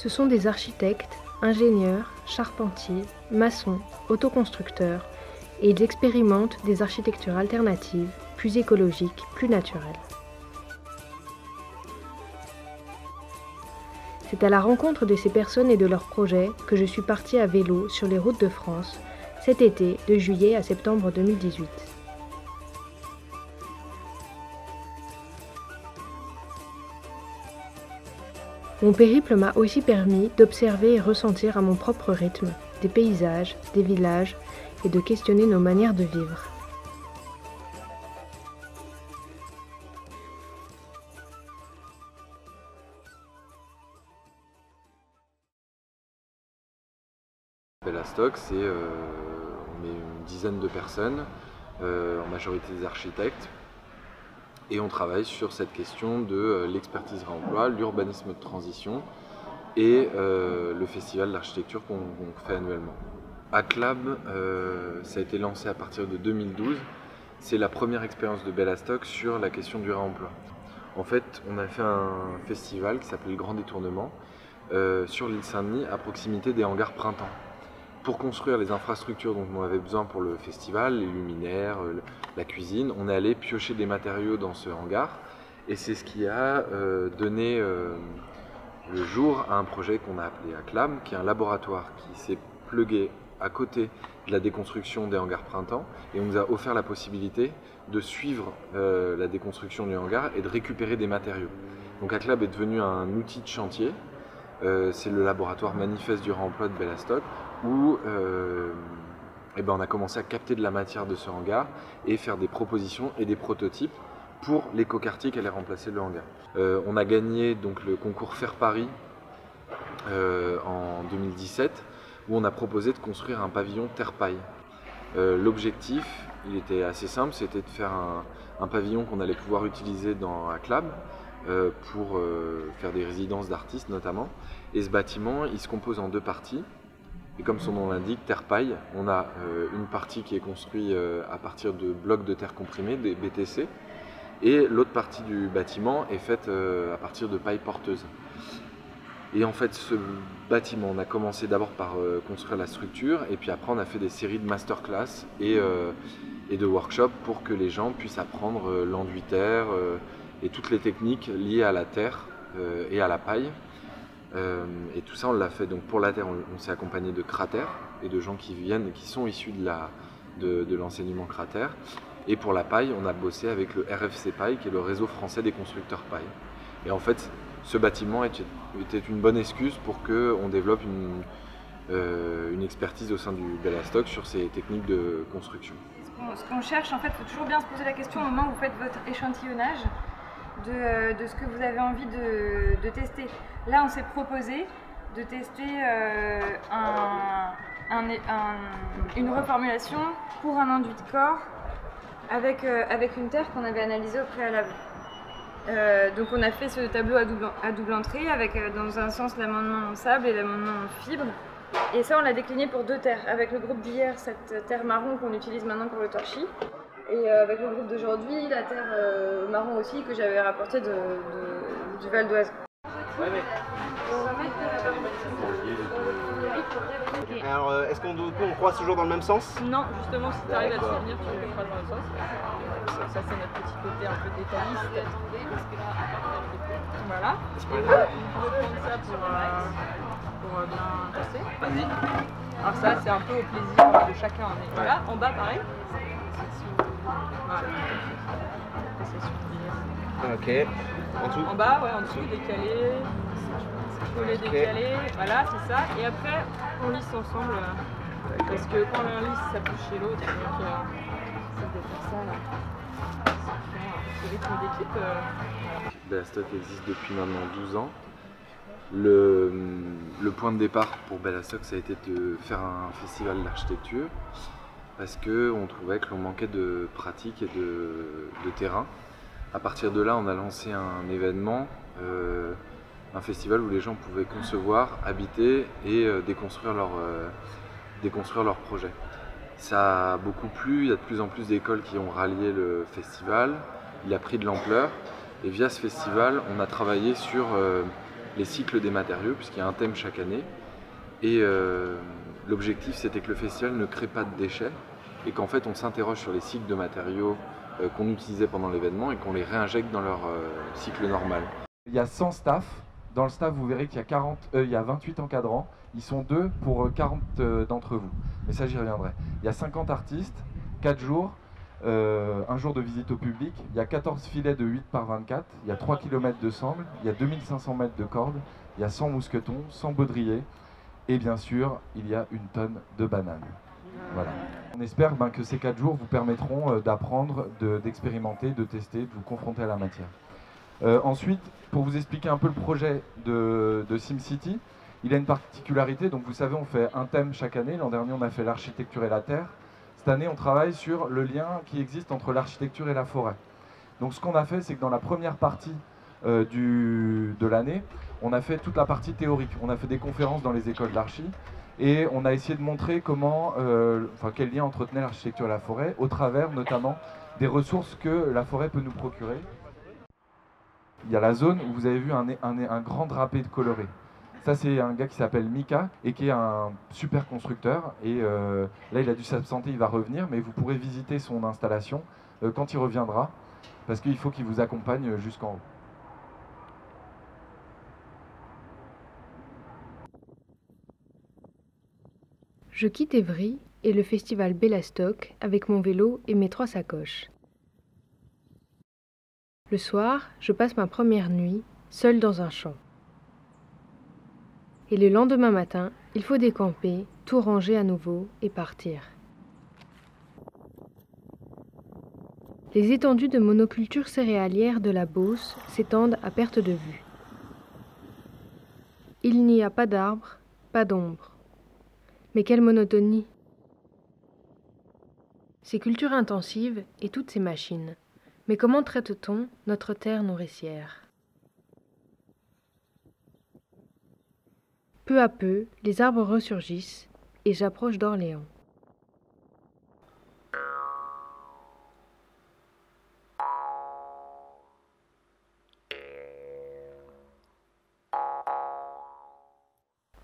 Ce sont des architectes, ingénieurs, charpentiers, maçons, autoconstructeurs, et ils expérimentent des architectures alternatives, plus écologiques, plus naturelles. C'est à la rencontre de ces personnes et de leurs projets que je suis partie à vélo sur les routes de France cet été de juillet à septembre 2018. Mon périple m'a aussi permis d'observer et ressentir à mon propre rythme des paysages, des villages et de questionner nos manières de vivre. Bellastock, on est une dizaine de personnes, en majorité des architectes, et on travaille sur cette question de l'expertise réemploi, l'urbanisme de transition et le festival d'architecture qu'on fait annuellement. ACLAB, ça a été lancé à partir de 2012, c'est la première expérience de Bellastock sur la question du réemploi. En fait, on a fait un festival qui s'appelait le Grand Détournement sur l'île Saint-Denis à proximité des hangars Printemps. Pour construire les infrastructures dont on avait besoin pour le festival, les luminaires, la cuisine, on est allé piocher des matériaux dans ce hangar et c'est ce qui a donné le jour à un projet qu'on a appelé ACLAM, qui est un laboratoire qui s'est plugué à côté de la déconstruction des hangars Printemps et on nous a offert la possibilité de suivre la déconstruction du hangar et de récupérer des matériaux. Donc ACLAB est devenu un outil de chantier, c'est le laboratoire manifeste du réemploi de Bellastock où on a commencé à capter de la matière de ce hangar et faire des propositions et des prototypes pour l'écoquartier qui allait remplacer le hangar. On a gagné donc le concours Faire Paris en 2017 où on a proposé de construire un pavillon terre-paille. L'objectif, il était assez simple, c'était de faire un pavillon qu'on allait pouvoir utiliser dans ACLAB pour faire des résidences d'artistes notamment. Et ce bâtiment, il se compose en deux parties. Et comme son nom l'indique, terre-paille, on a une partie qui est construite à partir de blocs de terre comprimés, des BTC, et l'autre partie du bâtiment est faite à partir de paille porteuse. Et en fait, ce bâtiment, on a commencé d'abord par construire la structure, et puis après on a fait des séries de masterclass et de workshops pour que les gens puissent apprendre l'enduit-terre et toutes les techniques liées à la terre et à la paille. Et tout ça on l'a fait donc pour la terre, on s'est accompagné de cratères et de gens qui viennent et qui sont issus de l'enseignement cratère. Et pour la paille, on a bossé avec le RFC Paille qui est le réseau français des constructeurs paille. Et en fait, ce bâtiment était une bonne excuse pour qu'on développe une expertise au sein du Bellastock sur ces techniques de construction. Ce qu'on cherche, en fait, il faut toujours bien se poser la question au moment où vous faites votre échantillonnage de ce que vous avez envie de tester. Là, on s'est proposé de tester une reformulation pour un enduit de corps avec une terre qu'on avait analysée au préalable. Donc on a fait ce tableau à double entrée avec dans un sens l'amendement en sable et l'amendement en fibre. Et ça, on l'a décliné pour deux terres. Avec le groupe d'hier, cette terre marron qu'on utilise maintenant pour le torchis. Et avec le groupe d'aujourd'hui, la terre marron aussi que j'avais rapportée du Val d'Oise. Alors, est-ce qu'on croise toujours dans le même sens? Non, justement, si tu arrives à te souvenir, tu le croises dans le sens. Ça, c'est notre petit côté un peu détailliste. Voilà. Et on va prendre ça pour bien passer. Vas-y. Alors ça, c'est un peu au plaisir de chacun. Voilà, en bas, pareil. Voilà. Ok. En dessous? En bas, ouais, en dessous, décalé. Coller, décalé. Voilà, c'est ça. Et après, on lisse ensemble. Parce que quand l'un lisse, ça pousse chez l'autre. Donc, ça doit faire ça, là. C'est rythme d'équipe. Bellastock existe depuis maintenant 12 ans. Le point de départ pour Bellastock, ça a été de faire un festival d'architecture parce qu'on trouvait que l'on manquait de pratique et de terrain. À partir de là, on a lancé un événement, un festival où les gens pouvaient concevoir, habiter et déconstruire leurs projets. Ça a beaucoup plu, il y a de plus en plus d'écoles qui ont rallié le festival, il a pris de l'ampleur et via ce festival, on a travaillé sur les cycles des matériaux, puisqu'il y a un thème chaque année. Et l'objectif, c'était que le festival ne crée pas de déchets et qu'en fait, on s'interroge sur les cycles de matériaux qu'on utilisait pendant l'événement et qu'on les réinjecte dans leur cycle normal. Il y a 100 staff. Dans le staff, vous verrez qu'il y a, il y a 28 encadrants. Ils sont 2 pour 40 d'entre vous. Mais ça, j'y reviendrai. Il y a 50 artistes, 4 jours, un jour de visite au public. Il y a 14 filets de 8 par 24. Il y a 3 km de sangle. Il y a 2500 mètres de cordes. Il y a 100 mousquetons, 100 baudriers. Et bien sûr, il y a une tonne de bananes. Voilà. On espère que ces 4 jours vous permettront d'apprendre, d'expérimenter, de tester, de vous confronter à la matière. Ensuite, pour vous expliquer un peu le projet de SimCity, il a une particularité. Donc vous savez, on fait un thème chaque année. L'an dernier, on a fait l'architecture et la terre. Cette année, on travaille sur le lien qui existe entre l'architecture et la forêt. Donc ce qu'on a fait, c'est que dans la première partie de l'année, on a fait toute la partie théorique. On a fait des conférences dans les écoles d'archi et on a essayé de montrer comment, quel lien entretenait l'architecture et la forêt au travers notamment des ressources que la forêt peut nous procurer. Il y a la zone où vous avez vu un grand drapé de coloré. Ça, c'est un gars qui s'appelle Mika et qui est un super constructeur. Et là, il a dû s'absenter, il va revenir, mais vous pourrez visiter son installation quand il reviendra, parce qu'il faut qu'il vous accompagne jusqu'en haut. Je quitte Évry et le festival Bellastock avec mon vélo et mes 3 sacoches. Le soir, je passe ma première nuit, seule dans un champ. Et le lendemain matin, il faut décamper, tout ranger à nouveau et partir. Les étendues de monoculture céréalière de la Beauce s'étendent à perte de vue. Il n'y a pas d'arbres, pas d'ombre. Mais quelle monotonie! Ces cultures intensives et toutes ces machines. Mais comment traite-t-on notre terre nourricière? Peu à peu, les arbres ressurgissent et j'approche d'Orléans.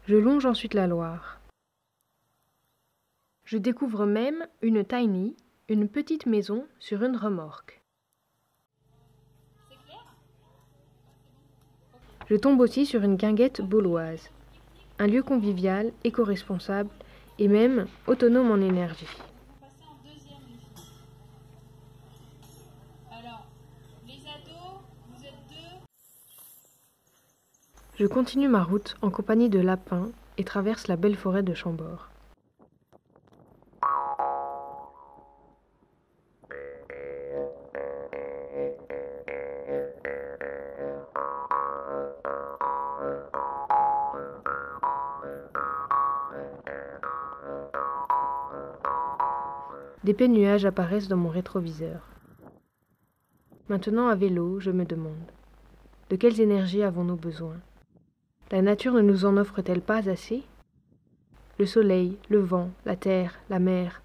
Je longe ensuite la Loire. Je découvre même une tiny, une petite maison sur une remorque. Je tombe aussi sur une guinguette bauloise, un lieu convivial, éco-responsable et même autonome en énergie. Je continue ma route en compagnie de lapins et traverse la belle forêt de Chambord. D'épais nuages apparaissent dans mon rétroviseur. Maintenant à vélo, je me demande, de quelles énergies avons-nous besoin? La nature ne nous en offre-t-elle pas assez? Le soleil, le vent, la terre, la mer,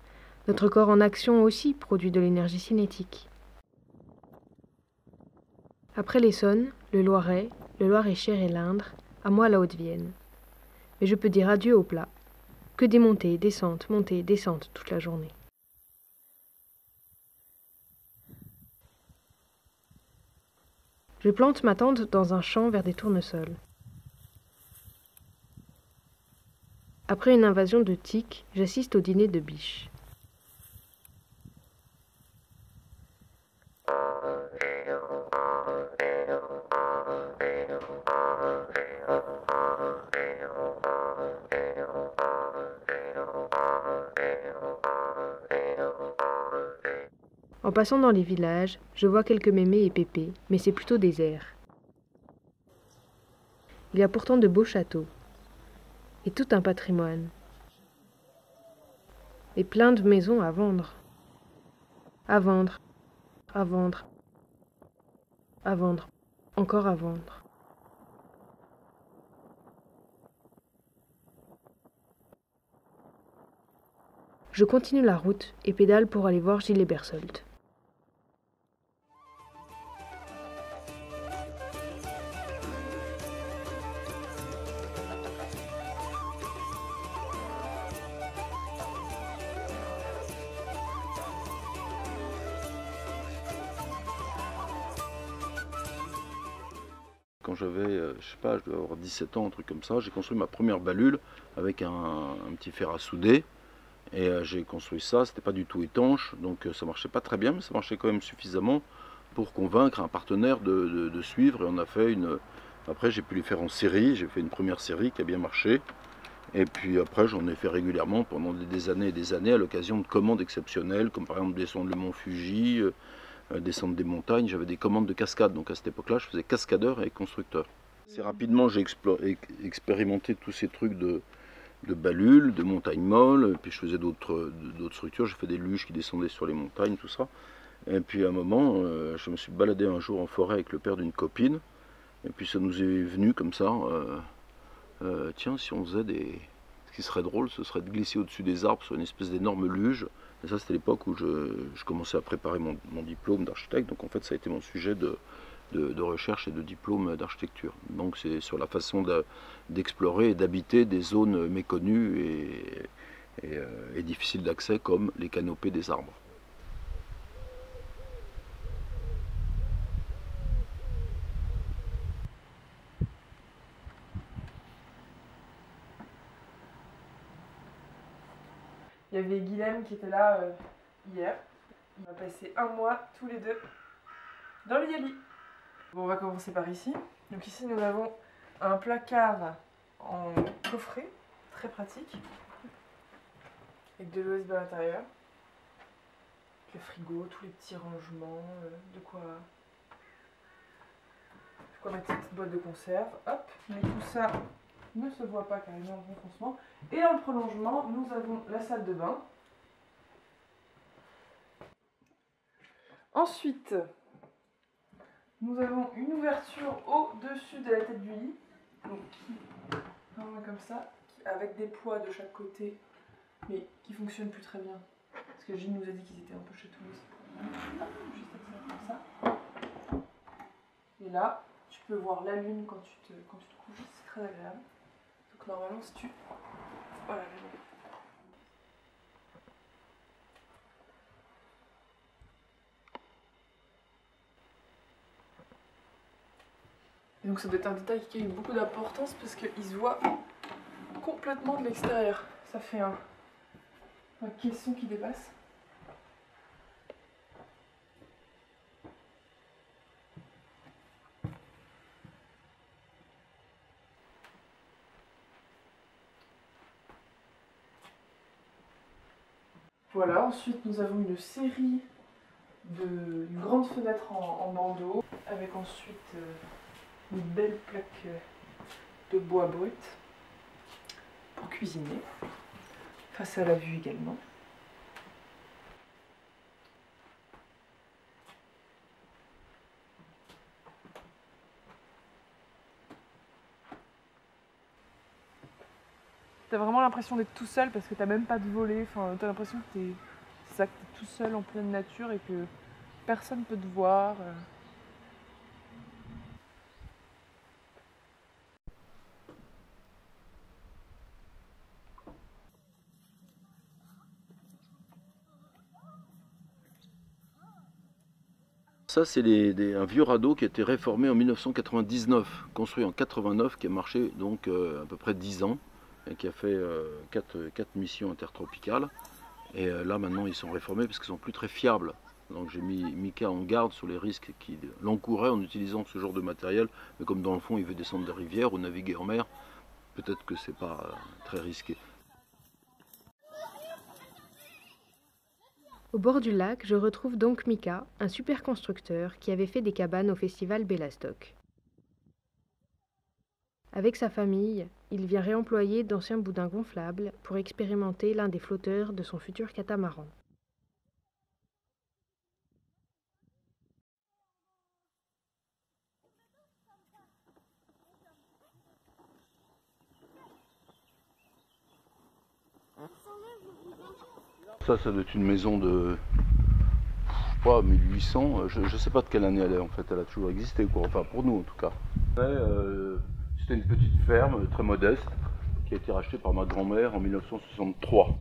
notre corps en action aussi produit de l'énergie cinétique. Après l'Essonne, le Loiret, le Loir-et-Cher et l'Indre, à moi la Haute-Vienne. Mais je peux dire adieu au plat. Que des montées, descentes toute la journée. Je plante ma tente dans un champ vers des tournesols. Après une invasion de tiques, j'assiste au dîner de biches. En passant dans les villages, je vois quelques mémés et pépés, mais c'est plutôt désert. Il y a pourtant de beaux châteaux, et tout un patrimoine, et plein de maisons à vendre. À vendre, à vendre, à vendre, encore à vendre. Je continue la route et pédale pour aller voir Gilles Bersolt. quand j'avais, je sais pas, je devais avoir 17 ans, un truc comme ça. J'ai construit ma première balule avec un petit fer à souder. Et j'ai construit ça, c'était pas du tout étanche, donc ça marchait pas très bien, mais ça marchait quand même suffisamment pour convaincre un partenaire de suivre. Et on a fait une... Après, j'ai pu les faire en série, j'ai fait une première série qui a bien marché. Et puis après, j'en ai fait régulièrement pendant des années et des années à l'occasion de commandes exceptionnelles, comme par exemple descendre le mont Fuji, descendre des montagnes. J'avais des commandes de cascade, donc à cette époque-là, je faisais cascadeur et constructeur. Assez rapidement, j'ai expérimenté tous ces trucs de balules, de montagnes molles, puis je faisais d'autres structures, j'ai fait des luges qui descendaient sur les montagnes, tout ça. Et puis à un moment, je me suis baladé un jour en forêt avec le père d'une copine, et puis ça nous est venu comme ça, tiens, si on faisait des... Ce qui serait drôle, ce serait de glisser au-dessus des arbres sur une espèce d'énorme luge. Et ça, c'était l'époque où je commençais à préparer mon diplôme d'architecte, donc en fait ça a été mon sujet de recherche et de diplôme d'architecture. Donc c'est sur la façon d'explorer et d'habiter des zones méconnues et difficiles d'accès comme les canopées des arbres. Il y avait Guilhem qui était là hier. On a passé un mois tous les deux dans le Yali. Bon, on va commencer par ici. Donc ici nous avons un placard en coffret, très pratique, avec de l'OSB à l'intérieur, le frigo, tous les petits rangements, de quoi mettre cette petite boîte de conserve. Hop, mais tout ça ne se voit pas car il est en renfoncement. Et dans le prolongement, nous avons la salle de bain. Ensuite, nous avons une ouverture au-dessus de la tête du lit, donc comme ça, avec des poids de chaque côté, mais qui fonctionnent plus très bien. Parce que Gilles nous a dit qu'ils étaient un peu chatouillés. Juste comme ça. Et là, tu peux voir la lune quand tu te couches, c'est très agréable. Donc normalement, si tu... Voilà, et donc ça doit être un détail qui a eu beaucoup d'importance parce qu'il se voit complètement de l'extérieur. Ça fait un caisson qui dépasse. Voilà, ensuite nous avons une série une grande fenêtre en bandeau avec ensuite une belle plaque de bois brut pour cuisiner, face à la vue également. T'as vraiment l'impression d'être tout seul parce que t'as même pas de volet, enfin t'as l'impression que t'es tout seul en pleine nature et que personne peut te voir. Ça, c'est un vieux radeau qui a été réformé en 1999, construit en 89, qui a marché donc à peu près 10 ans, et qui a fait 4 missions intertropicales. Et là, maintenant, ils sont réformés parce qu'ils sont plus très fiables. Donc j'ai mis Mika en garde sur les risques qui l'encouraient en utilisant ce genre de matériel. Mais comme dans le fond, il veut descendre des rivières ou naviguer en mer, peut-être que c'est pas très risqué. Au bord du lac, je retrouve donc Mika, un super constructeur qui avait fait des cabanes au festival Bellastock. Avec sa famille, il vient réemployer d'anciens boudins gonflables pour expérimenter l'un des flotteurs de son futur catamaran. Ça doit être une maison de, je sais pas, 1800, je sais pas de quelle année elle est en fait, elle a toujours existé quoi, enfin pour nous en tout cas. C'était une petite ferme très modeste qui a été rachetée par ma grand-mère en 1963.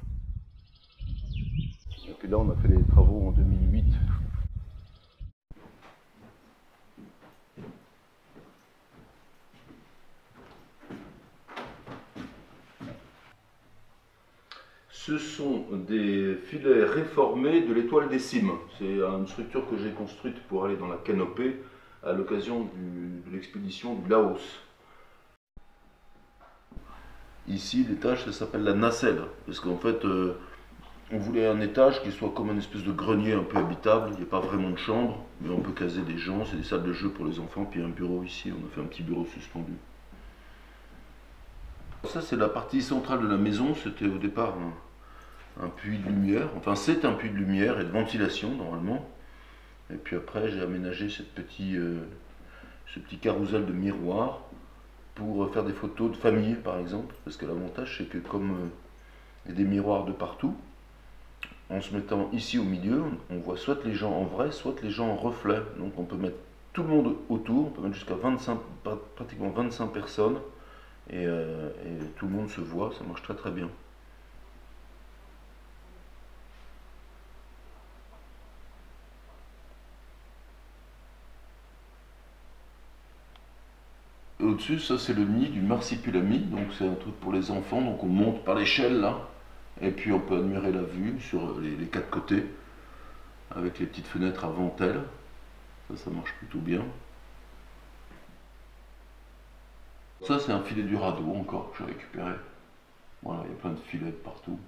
Et puis là on a fait les travaux en 2008. Ce sont des filets réformés de l'étoile des cimes. C'est une structure que j'ai construite pour aller dans la canopée à l'occasion de l'expédition du Laos. Ici, l'étage, ça s'appelle la nacelle, parce qu'en fait, on voulait un étage qui soit comme une espèce de grenier un peu habitable. Il n'y a pas vraiment de chambre, mais on peut caser des gens, c'est des salles de jeu pour les enfants, puis un bureau ici, on a fait un petit bureau suspendu. Ça, c'est la partie centrale de la maison. C'était au départ un puits de lumière. Enfin, c'est un puits de lumière et de ventilation, normalement. Et puis après, j'ai aménagé ce petit carrousel de miroirs pour faire des photos de famille, par exemple. Parce que l'avantage, c'est que comme il y a des miroirs de partout, en se mettant ici au milieu, on voit soit les gens en vrai, soit les gens en reflet. Donc on peut mettre tout le monde autour, on peut mettre jusqu'à pratiquement 25 personnes. Et tout le monde se voit, ça marche très très bien. Au-dessus, ça c'est le nid du marsipulami, donc c'est un truc pour les enfants, donc on monte par l'échelle là, et puis on peut admirer la vue sur les quatre côtés, avec les petites fenêtres à ventelle, ça marche plutôt bien. Ça, c'est un filet du radeau encore que j'ai récupéré. Voilà, il y a plein de filets partout.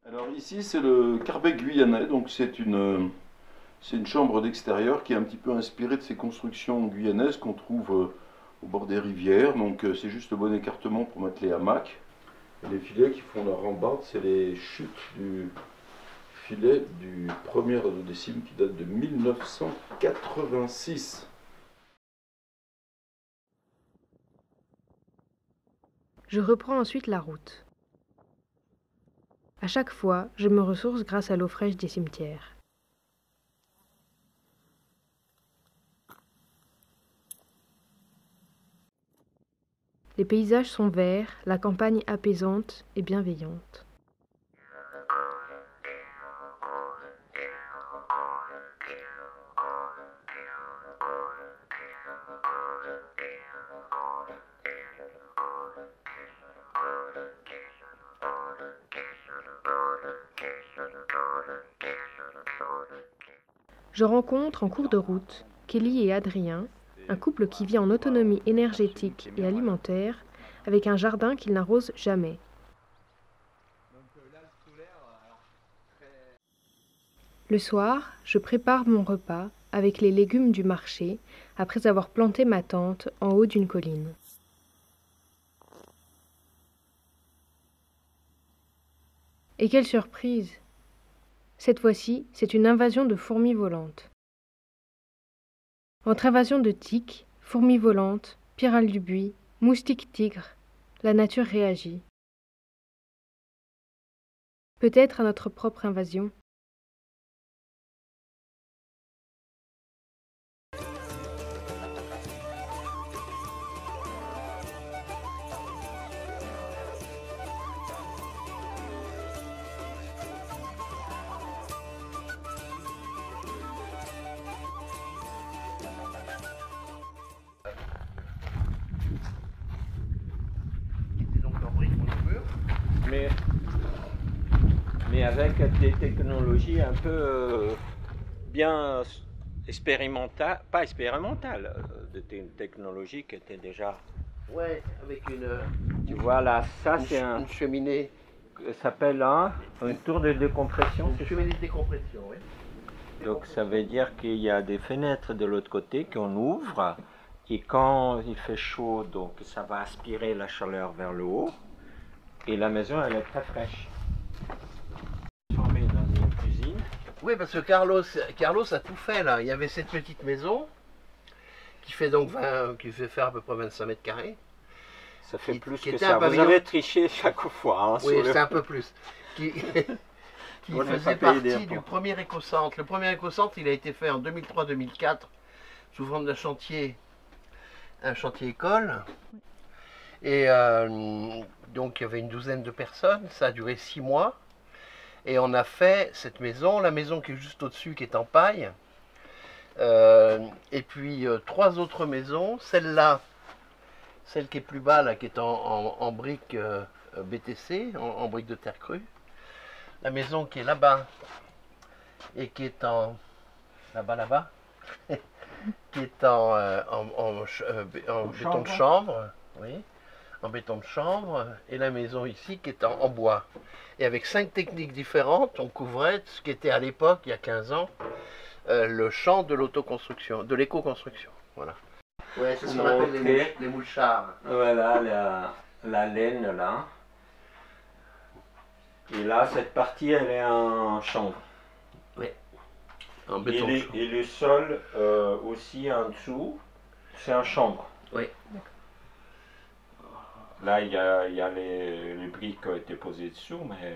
Alors ici, c'est le Carbet guyanais, donc c'est une chambre d'extérieur qui est un petit peu inspirée de ces constructions guyanaises qu'on trouve au bord des rivières, donc c'est juste le bon écartement pour mettre les hamacs. Et les filets qui font la rambarde, c'est les chutes du filet du premier duodécime qui date de 1986. Je reprends ensuite la route. À chaque fois, je me ressource grâce à l'eau fraîche des cimetières. Les paysages sont verts, la campagne apaisante et bienveillante. Je rencontre en cours de route Kelly et Adrien, un couple qui vit en autonomie énergétique et alimentaire, avec un jardin qu'ils n'arrosent jamais. Le soir, je prépare mon repas avec les légumes du marché, après avoir planté ma tente en haut d'une colline. Et quelle surprise! Cette fois-ci, c'est une invasion de fourmis volantes. Entre invasion de tiques, fourmis volantes, pyrale du buis, moustiques tigres, la nature réagit. Peut-être à notre propre invasion. Mais avec des technologies un peu bien expérimentales, pas expérimentales, des technologies qui étaient déjà... Ouais, avec une... Tu vois là, ça c'est une cheminée. Ça s'appelle un tour de décompression. Une cheminée de décompression, oui. Donc ça veut dire qu'il y a des fenêtres de l'autre côté qu'on ouvre, et quand il fait chaud, donc ça va aspirer la chaleur vers le haut. Et la maison, elle est très fraîche. Transformée dans une cuisine. Oui, parce que Carlos a tout fait là. Il y avait cette petite maison qui fait donc qui fait faire à peu près 25 mètres carrés. Ça fait plus qui que était ça. un Vous pavillon. avez triché chaque fois. Hein, Oui, c'est un peu plus. Qui On n'a faisait pas payé partie d'impôts. du premier écocentre. Le premier écocentre, il a été fait en 2003-2004 sous forme d'un chantier, un chantier école. Et donc il y avait une douzaine de personnes, ça a duré 6 mois. Et on a fait cette maison, la maison qui est juste au-dessus, qui est en paille. Et puis 3 autres maisons, celle-là, celle qui est plus bas, là, qui est en briques BTC, en briques de terre crue. La maison qui est là-bas, et qui est en... là-bas, qui est en béton de chanvre, oui, en béton de chanvre, et la maison ici qui est en bois. Et avec 5 techniques différentes, on couvrait ce qui était à l'époque, il y a 15 ans, le champ de l'autoconstruction, de l'éco-construction. Voilà. Ouais, c'est ce qu'on appelle les mouchards. Voilà la laine là. Et là, cette partie, elle est en chanvre. Oui, en béton de chanvre. Et le sol aussi en dessous, c'est en chanvre. Oui. Là, il y a les briques qui ont été posées dessus, mais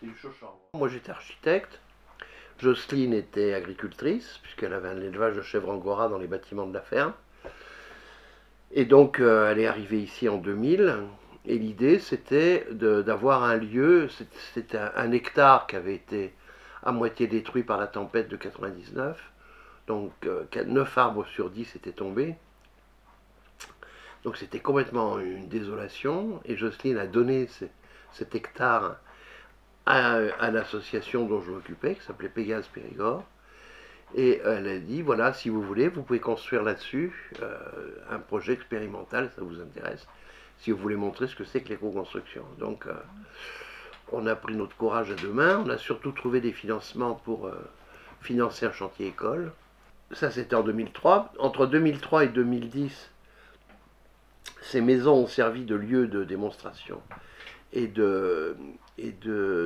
c'est du chaud chanvre. Moi, j'étais architecte. Jocelyne était agricultrice, puisqu'elle avait un élevage de chèvres angora dans les bâtiments de la ferme. Et donc, elle est arrivée ici en 2000. Et l'idée, c'était d'avoir un lieu, c'était un hectare qui avait été à moitié détruit par la tempête de 99. Donc, 9 arbres sur 10 étaient tombés. Donc, c'était complètement une désolation. Et Jocelyne a donné cet hectare à l'association dont je m'occupais, qui s'appelait Pégase Périgord. Et elle a dit, voilà, si vous voulez, vous pouvez construire là-dessus un projet expérimental, ça vous intéresse, si vous voulez montrer ce que c'est que l'éco-construction. Donc, on a pris notre courage à 2 mains, on a surtout trouvé des financements pour financer un chantier école. Ça, c'était en 2003. Entre 2003 et 2010, ces maisons ont servi de lieu de démonstration et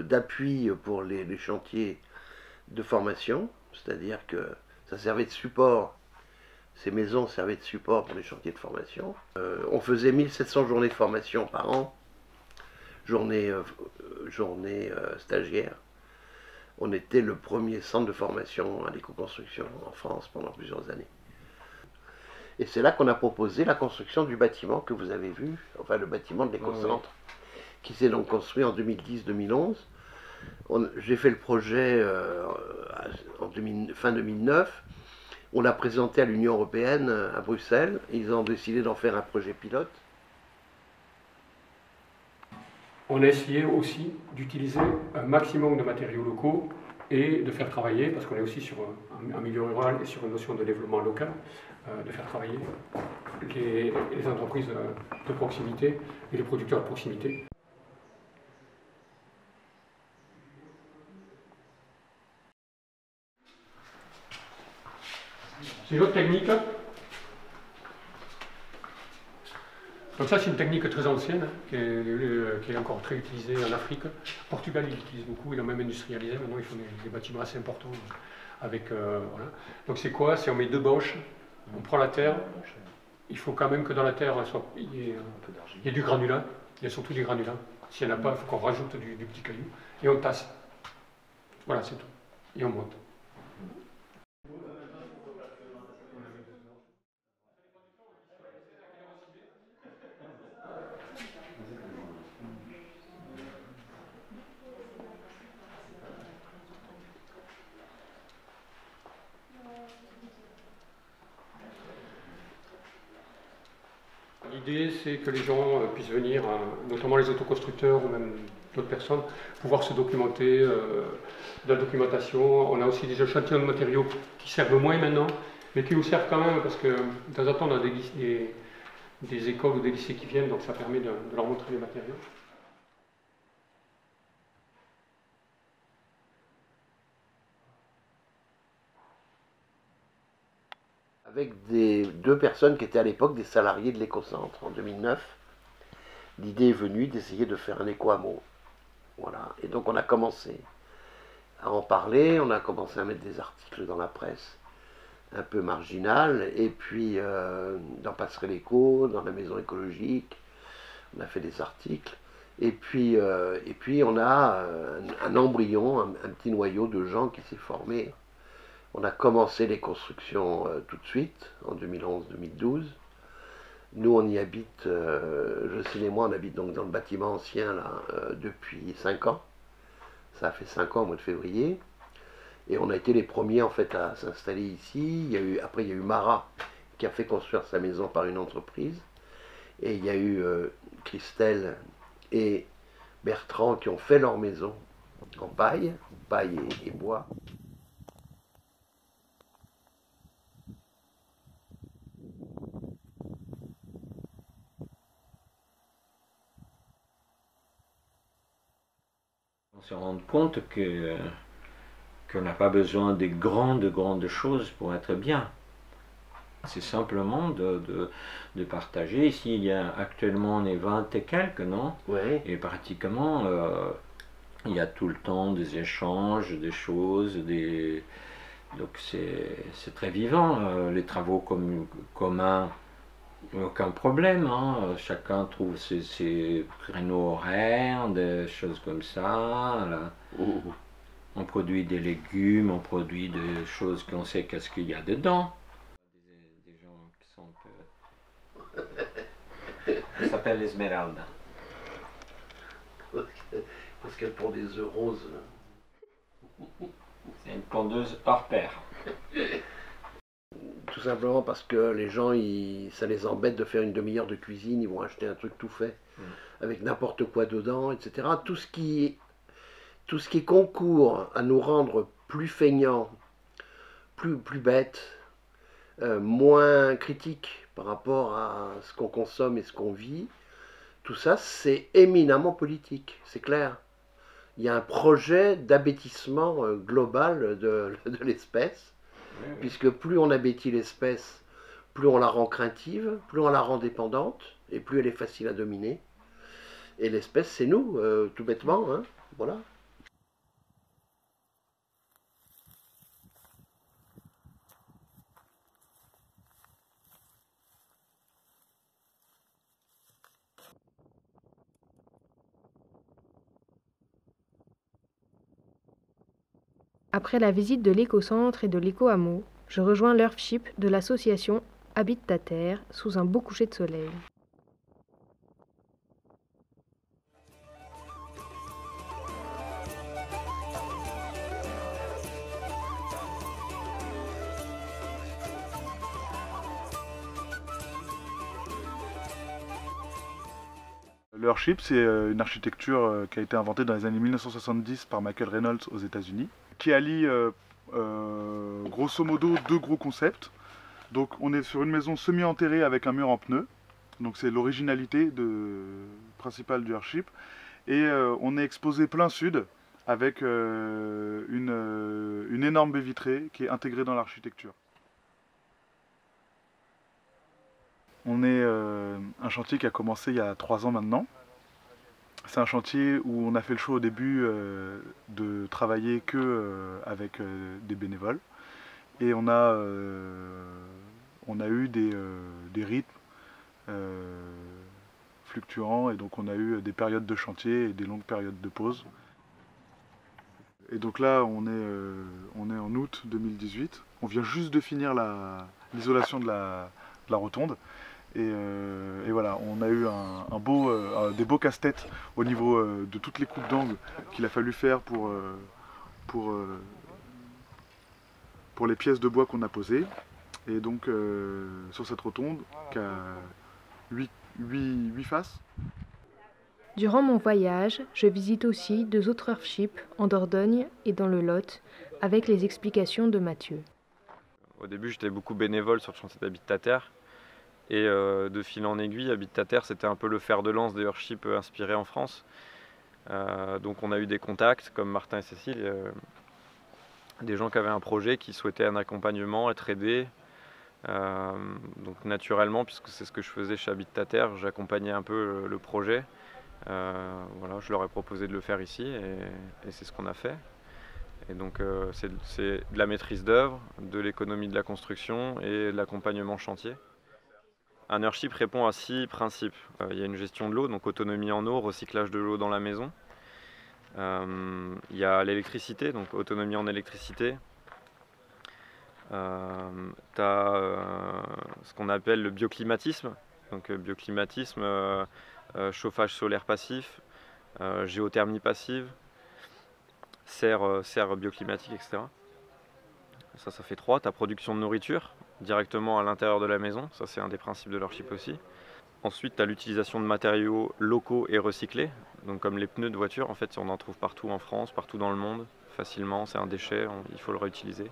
d'appui pour les chantiers de formation, c'est-à-dire que ça servait de support, ces maisons servaient de support pour les chantiers de formation. On faisait 1700 journées de formation par an, journées stagiaires. On était le premier centre de formation à l'éco-construction en France pendant plusieurs années. Et c'est là qu'on a proposé la construction du bâtiment que vous avez vu, enfin le bâtiment de l'éco-centre, qui s'est donc construit en 2010-2011. J'ai fait le projet fin 2009. On l'a présenté à l'Union européenne à Bruxelles. Ils ont décidé d'en faire un projet pilote. On a essayé aussi d'utiliser un maximum de matériaux locaux et de faire travailler, parce qu'on est aussi sur un milieu rural et sur une notion de développement local, de faire travailler les entreprises de proximité et les producteurs de proximité. C'est une autre technique. Donc ça, c'est une technique très ancienne, qui est encore très utilisée en Afrique. Portugal, ils l'utilisent beaucoup, ils l'ont même industrialisé. Maintenant, ils font des bâtiments assez importants. Avec, voilà. Donc c'est quoi? C'est on met 2 bâches, on prend la terre. Il faut quand même que dans la terre, il y ait du granulat. Il y a surtout du granulat. S'il n'y en a pas, il faut qu'on rajoute du petit caillou. Et on tasse. Voilà, c'est tout. Et on monte. L'idée, c'est que les gens puissent venir, notamment les autoconstructeurs ou même d'autres personnes, pouvoir se documenter, de la documentation. On a aussi des échantillons de matériaux qui servent moins maintenant, mais qui nous servent quand même, parce que de temps en temps, on a des écoles ou des lycées qui viennent, donc ça permet de leur montrer les matériaux. Avec 2 personnes qui étaient à l'époque des salariés de l'éco-centre en 2009. L'idée est venue d'essayer de faire un éco-hameau. Voilà. Et donc on a commencé à en parler, on a commencé à mettre des articles dans la presse un peu marginales, et puis dans Passerelle Éco, dans la Maison écologique, on a fait des articles. Et puis on a un embryon, un petit noyau de gens qui s'est formé. On a commencé les constructions tout de suite, en 2011-2012. Nous, on y habite, Jocelyne et moi, on habite donc dans le bâtiment ancien là, depuis 5 ans. Ça a fait 5 ans au mois de février. Et on a été les premiers en fait à s'installer ici. Après, il y a eu Marat qui a fait construire sa maison par une entreprise. Et il y a eu Christelle et Bertrand qui ont fait leur maison en paille et bois. On se rend compte qu'on n'a pas besoin de grandes choses pour être bien. C'est simplement de partager. Ici, actuellement, on est 20 et quelques, non? Ouais. Et pratiquement, il y a tout le temps des échanges, des choses, donc c'est très vivant. Les travaux communs, aucun problème, hein. Chacun trouve ses créneaux horaires, des choses comme ça. Là. On produit des légumes, on produit des choses qu'on sait qu'est-ce qu'il y a dedans. Des gens qui sont un peu... Ça s'appelle Esmeralda. Parce qu'elle pond des œufs roses. C'est une pondeuse hors pair. Tout simplement parce que les gens, ça les embête de faire une demi-heure de cuisine, ils vont acheter un truc tout fait, avec n'importe quoi dedans, etc. Tout ce qui concourt à nous rendre plus feignants, plus bêtes, moins critiques par rapport à ce qu'on consomme et ce qu'on vit, tout ça c'est éminemment politique, c'est clair. Il y a un projet d'abêtissement global de l'espèce, puisque plus on abêtit l'espèce, plus on la rend craintive, plus on la rend dépendante, et plus elle est facile à dominer. Et l'espèce, c'est nous, tout bêtement, hein, voilà. Après la visite de l'éco-centre et de l'éco-hameau, je rejoins l'Earthship de l'association Habite ta terre sous un beau coucher de soleil. L'Earthship, c'est une architecture qui a été inventée dans les années 1970 par Michael Reynolds aux États-Unis, qui allie grosso modo deux gros concepts. Donc on est sur une maison semi-enterrée avec un mur en pneus, donc c'est l'originalité principale du Earthship, et on est exposé plein sud avec une énorme baie vitrée qui est intégrée dans l'architecture. On est un chantier qui a commencé il y a 3 ans maintenant. C'est un chantier où on a fait le choix au début de travailler que avec des bénévoles. Et on a eu des rythmes fluctuants, et donc on a eu des périodes de chantier et des longues périodes de pause. Et donc là, on est en août 2018. On vient juste de finir l'isolation de la rotonde. Et voilà, on a eu des beaux casse-têtes au niveau de toutes les coupes d'angle qu'il a fallu faire pour les pièces de bois qu'on a posées. Et donc sur cette rotonde qui a 8 faces. Durant mon voyage, je visite aussi 2 autres Earthships en Dordogne et dans le Lot, avec les explications de Mathieu. Au début, j'étais beaucoup bénévole sur le chantier d'Habite ta terre. Et de fil en aiguille, Habite ta terre, c'était un peu le fer de lance des Earthships inspirés en France. Donc on a eu des contacts comme Martin et Cécile, des gens qui avaient un projet, qui souhaitaient un accompagnement, être aidés. Donc naturellement, puisque c'est ce que je faisais chez Habite ta terre, j'accompagnais un peu le projet. Voilà, je leur ai proposé de le faire ici et c'est ce qu'on a fait. Et donc c'est de la maîtrise d'œuvre, de l'économie de la construction et de l'accompagnement chantier. Un Earthship répond à 6 principes. Il y a une gestion de l'eau, donc autonomie en eau, recyclage de l'eau dans la maison. Il y a l'électricité, donc autonomie en électricité. Tu as ce qu'on appelle le bioclimatisme, Donc bioclimatisme, chauffage solaire passif, géothermie passive, serre bioclimatique, etc. Ça fait 3. Ta production de nourriture directement à l'intérieur de la maison, ça c'est un des principes de l'Earthship aussi. Ensuite, tu as l'utilisation de matériaux locaux et recyclés, donc comme les pneus de voiture, en fait on en trouve partout en France, partout dans le monde, facilement, c'est un déchet, il faut le réutiliser.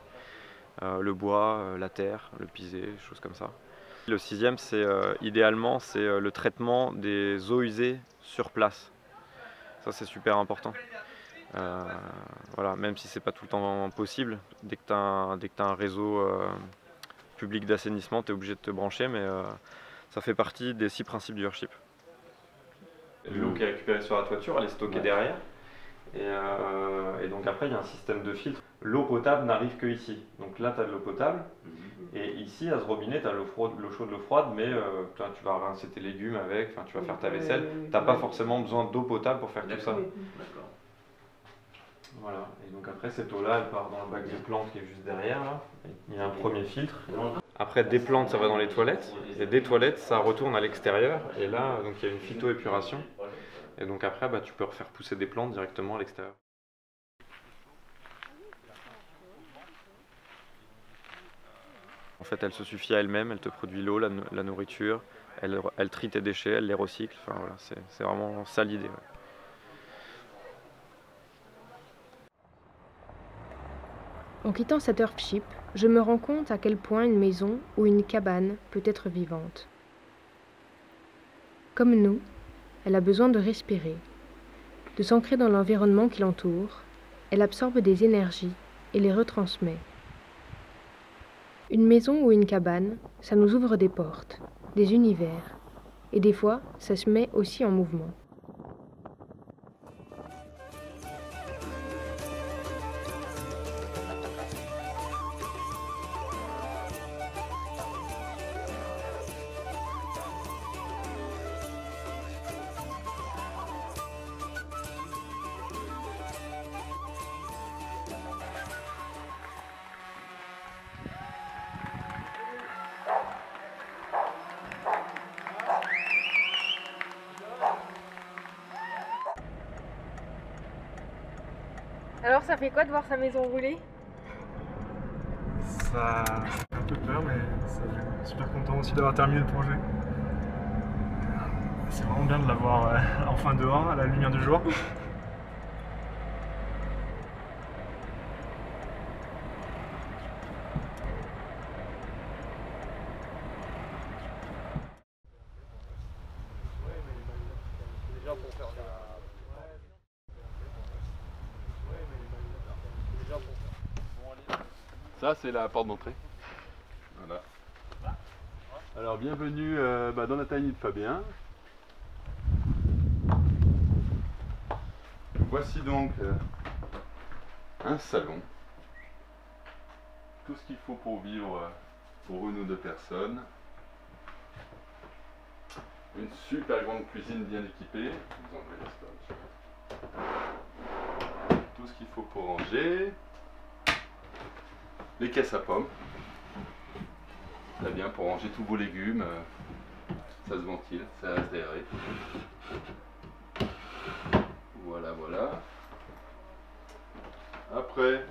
Le bois, la terre, le pisé, des choses comme ça. Le 6e, c'est idéalement, c'est le traitement des eaux usées sur place. Ça c'est super important. Voilà, même si c'est pas tout le temps possible, dès que tu as un réseau public d'assainissement, tu es obligé de te brancher, mais ça fait partie des 6 principes du Earthship. L'eau qui est récupérée sur la toiture, elle est stockée derrière. Et donc après, il y a un système de filtre. L'eau potable n'arrive que ici. Donc là, tu as de l'eau potable. Et ici, à ce robinet, tu as l'eau chaude, l'eau froide, mais tu vas rincer tes légumes avec, tu vas faire ta vaisselle. Tu n'as pas forcément besoin d'eau potable pour faire tout ça. Voilà. Et donc après, cette eau-là, elle part dans le bac des plantes qui est juste derrière. Là. Il y a un premier filtre. Après, des plantes, ça va dans les toilettes. Et des toilettes, ça retourne à l'extérieur. Et là, donc, il y a une phytoépuration. Et donc après, tu peux refaire pousser des plantes directement à l'extérieur. En fait, elle se suffit à elle-même, elle te produit l'eau, la nourriture, elle trie tes déchets, elle les recycle. Enfin, voilà, c'est vraiment ça l'idée. Ouais. En quittant cet Earthship, je me rends compte à quel point une maison ou une cabane peut être vivante. Comme nous, elle a besoin de respirer, de s'ancrer dans l'environnement qui l'entoure. Elle absorbe des énergies et les retransmet. Une maison ou une cabane, ça nous ouvre des portes, des univers. Et des fois, ça se met aussi en mouvement. Alors ça fait quoi de voir sa maison rouler? Ça fait un peu peur, mais je suis super content aussi d'avoir terminé le projet. C'est vraiment bien de l'avoir enfin dehors, à la lumière du jour. Ça, c'est la porte d'entrée. Voilà. Alors, bienvenue dans la tiny de Fabien. Voici donc un salon. Tout ce qu'il faut pour vivre pour une ou deux personnes. Une super grande cuisine bien équipée. Vous enlevez les scotch. Tout ce qu'il faut pour ranger. Les caisses à pommes. Très bien pour ranger tous vos légumes. Ça se ventile, ça reste aéré. Voilà, voilà. Après,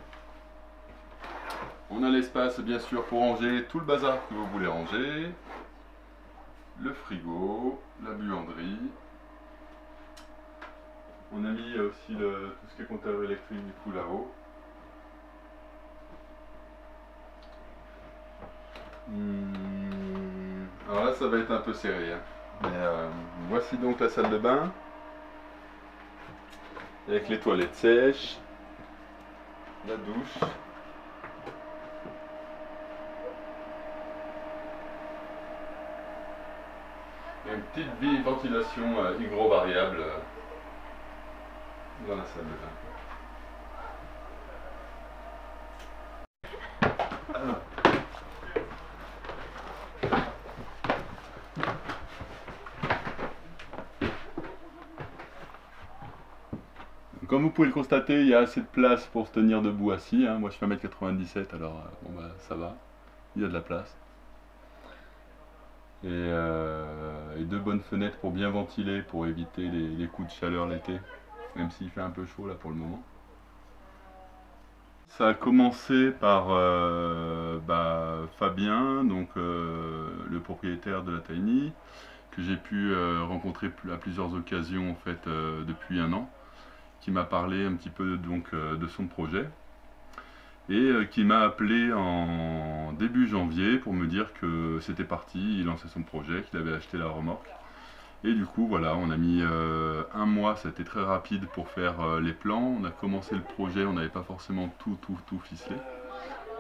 on a l'espace bien sûr pour ranger tout le bazar que vous voulez ranger. Le frigo, la buanderie. On a mis aussi tout ce qui est compteur électrique du coup là-haut. Alors là ça va être un peu serré, hein. Mais voici donc la salle de bain avec les toilettes sèches, la douche, et une petite ventilation hygro-variable dans la salle de bain. Alors. Comme vous pouvez le constater, il y a assez de place pour se tenir debout assis, hein. Moi je fais 1m97, alors bon bah ça va, il y a de la place. et 2 bonnes fenêtres pour bien ventiler, pour éviter les coups de chaleur l'été, même s'il fait un peu chaud là pour le moment. Ça a commencé par Fabien, donc le propriétaire de la Tiny, que j'ai pu rencontrer à plusieurs occasions en fait depuis 1 an, qui m'a parlé un petit peu donc de son projet et qui m'a appelé en début janvier pour me dire que c'était parti, il lançait son projet, qu'il avait acheté la remorque. Et du coup voilà, on a mis 1 mois, ça a été très rapide pour faire les plans. On a commencé le projet, on n'avait pas forcément tout ficelé,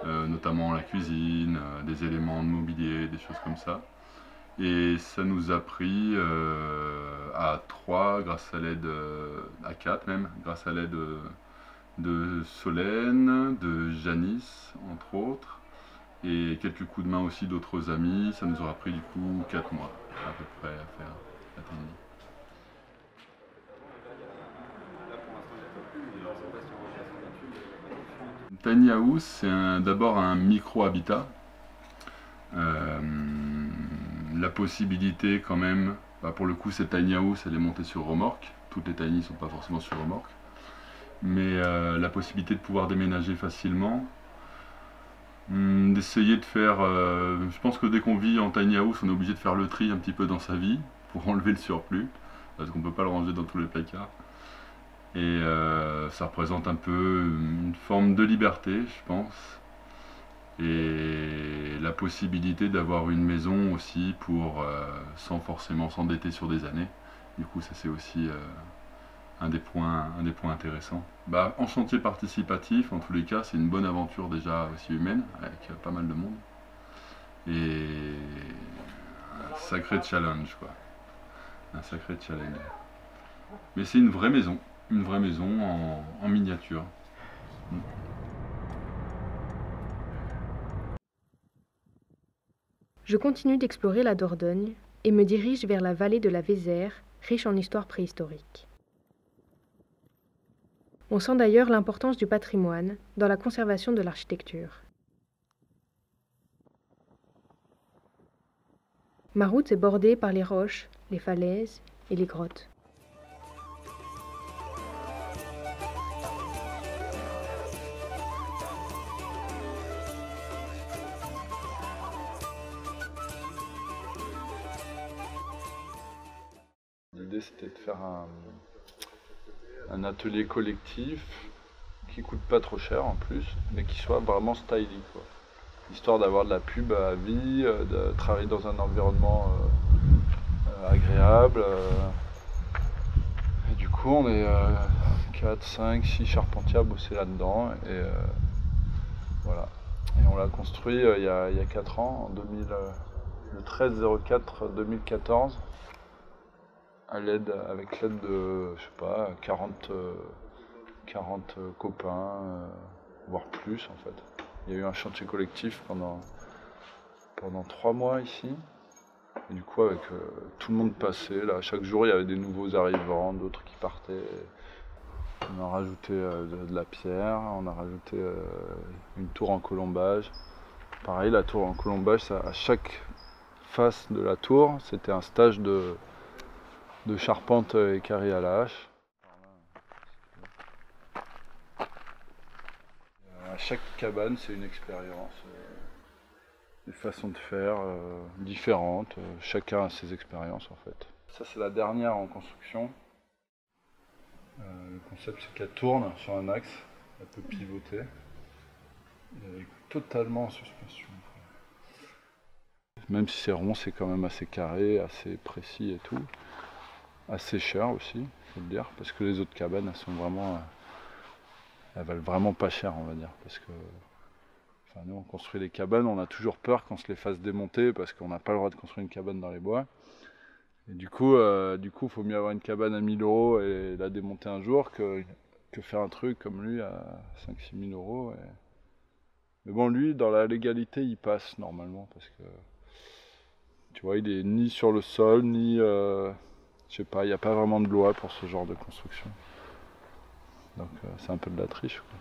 notamment la cuisine, des éléments de mobilier, des choses comme ça. Et ça nous a pris à 3 grâce à l'aide, à 4 même, grâce à l'aide de Solène, de Janice entre autres, et quelques coups de main aussi d'autres amis. Ça nous aura pris du coup 4 mois à peu près à faire la Tiny. Tiny House, c'est d'abord un micro-habitat. La possibilité quand même, pour le coup cette Tiny House elle est montée sur remorque, toutes les Tiny ne sont pas forcément sur remorque, mais la possibilité de pouvoir déménager facilement, d'essayer de faire, je pense que dès qu'on vit en Tiny House on est obligé de faire le tri un petit peu dans sa vie pour enlever le surplus, parce qu'on ne peut pas le ranger dans tous les placards, et ça représente un peu une forme de liberté je pense. Et la possibilité d'avoir une maison aussi pour sans forcément s'endetter sur des années. Du coup ça c'est aussi un des points intéressants. En chantier participatif, en tous les cas, c'est une bonne aventure déjà aussi humaine, avec pas mal de monde. Et un sacré challenge quoi. Un sacré challenge. Mais c'est une vraie maison en miniature. Je continue d'explorer la Dordogne et me dirige vers la vallée de la Vézère, riche en histoire préhistorique. On sent d'ailleurs l'importance du patrimoine dans la conservation de l'architecture. Ma route est bordée par les roches, les falaises et les grottes. L'idée c'était de faire un atelier collectif qui coûte pas trop cher en plus, mais qui soit vraiment styling quoi. Histoire d'avoir de la pub à vie, de travailler dans un environnement agréable. Et du coup on est 4, 5, 6 charpentiers à bosser là-dedans et voilà. Et on l'a construit il y a 4 ans, le 13/04/2014. Avec l'aide de, je sais pas, 40 copains, voire plus en fait. Il y a eu un chantier collectif pendant 3 mois ici. Et du coup avec tout le monde passait, là, chaque jour il y avait des nouveaux arrivants, d'autres qui partaient. On a rajouté de la pierre, on a rajouté une tour en colombage. Pareil, la tour en colombage, ça, à chaque face de la tour, c'était un stage de charpente et carré à la hache. À chaque cabane, c'est une expérience, des façons de faire différentes. Chacun a ses expériences en fait. Ça, c'est la dernière en construction. Le concept, c'est qu'elle tourne sur un axe, elle peut pivoter. Elle est totalement en suspension. Même si c'est rond, c'est quand même assez carré, assez précis et tout. Assez cher aussi, faut le dire, parce que les autres cabanes, elles valent vraiment pas cher, on va dire, parce que nous on construit les cabanes, on a toujours peur qu'on se les fasse démonter parce qu'on n'a pas le droit de construire une cabane dans les bois. Et du coup, faut mieux avoir une cabane à 1000 € et la démonter un jour que faire un truc comme lui à 5-6 000 €. Mais bon, lui, dans la légalité, il passe normalement parce que tu vois, il est ni sur le sol, ni je sais pas, il n'y a pas vraiment de loi pour ce genre de construction. Donc c'est un peu de la triche quoi.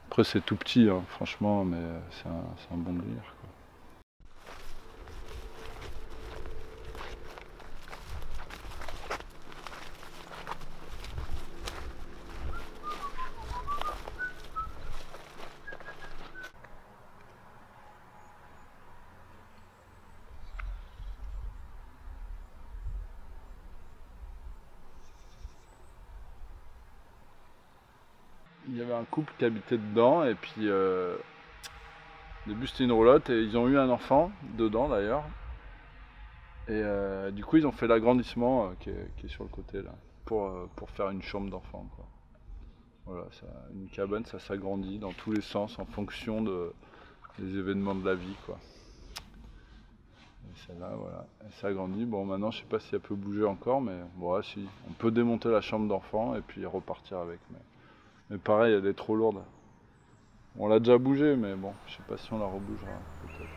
Après c'est tout petit hein, franchement, mais c'est un bon délire quoi. il y avait un couple qui habitait dedans et puis au début c'était une roulotte et ils ont eu un enfant dedans d'ailleurs. Et du coup ils ont fait l'agrandissement qui est sur le côté là pour faire une chambre d'enfant, quoi. Voilà, une cabane ça s'agrandit dans tous les sens en fonction des événements de la vie, quoi. Et celle-là, voilà, elle s'agrandit. Bon, maintenant, je sais pas si elle peut bouger encore, mais bon, ouais, si. On peut démonter la chambre d'enfant et puis repartir avec. Mais pareil, elle est trop lourde. On l'a déjà bougée, mais bon, je sais pas si on la rebougera, peut-être.